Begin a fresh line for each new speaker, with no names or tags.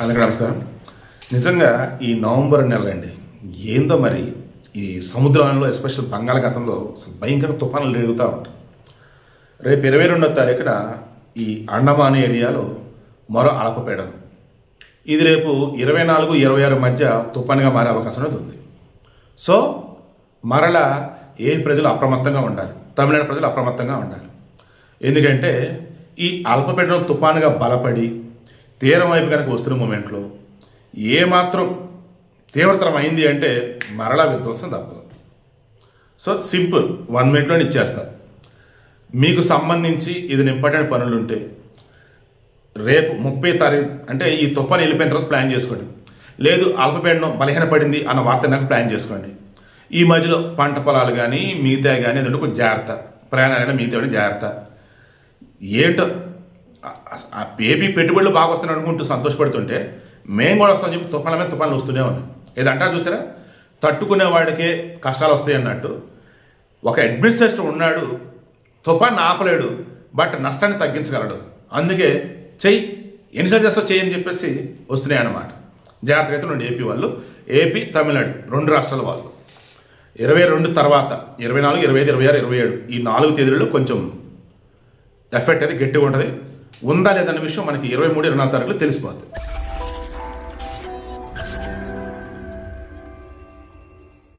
అందరికీ నమస్కారం. నిజంగా ఈ నవంబర్ నెల అండి ఏందో మరి ఈ సముద్రంలో ఎస్పెషల్ బంగాళాఖాతంలో భయంకర తుఫానులు జరుగుతూ ఉంటాయి. రేపు 22వ తారీఖున ఈ అండమాన్ ఏరియాలో మరో అల్పపీడనం, ఇది రేపు 24-26 మధ్య తుఫానుగా మారే అవకాశం ఉంది. సో మరలా ఏ ప్రజలు అప్రమత్తంగా ఉండాలి, తమిళనాడు ప్రజలు అప్రమత్తంగా ఉండాలి. ఎందుకంటే ఈ అల్పపీడనం తుఫానుగా బలపడి తీరం వైపు కనుక వస్తున్న మూమెంట్లో ఏమాత్రం తీవ్రతరం అయింది అంటే మరలా విధ్వంసం తప్పదు. సో సింపుల్ 1 మినిట్లో ఇచ్చేస్తారు. మీకు సంబంధించి ఇది ఇంపార్టెంట్ పనులు ఉంటే రేపు 30 తారీఖు అంటే ఈ తుఫాను వెళ్ళిపోయిన తర్వాత ప్లాన్ చేసుకోండి. లేదు అల్పపీడనం బలహీనపడింది అన్న వార్త నాకు ప్లాన్ చేసుకోండి. ఈ మధ్యలో పంట పొలాలు కానీ మిగతా కానీ అది కొంచెం జాగ్రత్త, ప్రయాణాలైనా మిగతా జాగ్రత్త. ఏంటో ఏపీ పెట్టుబడులు బాగా వస్తున్నాయి అనుకుంటూ సంతోషపడుతుంటే మేము కూడా వస్తామని చెప్పి తుఫాన్ల మీద తుఫాన్లు వస్తూనే ఉన్నాయి. ఇది అంటారు చూసారా, తట్టుకునే వాడికే కష్టాలు వస్తాయి అన్నట్టు. ఒక అడ్మినిస్ట్రేటర్ ఉన్నాడు, తుఫాన్ ఆపలేడు, బట్ నష్టాన్ని తగ్గించగలడు. అందుకే చెయ్యి ఎన్నిసార్లు చేస్తావు చెయ్యి అని చెప్పేసి వస్తున్నాయి అన్నమాట. జాగ్రత్తగా అయితే నుండి ఏపీ వాళ్ళు, ఏపీ తమిళనాడు 2 రాష్ట్రాల వాళ్ళు 22 తర్వాత 24, 25, 26, 27 ఈ 4 తేదీలలో కొంచెం ఎఫెక్ట్ అయితే గట్టిగా ఉంటుంది. ఉందా లేదన్న విషయం మనకి 23, 24 తారీఖులో తెలిసిపోతుంది.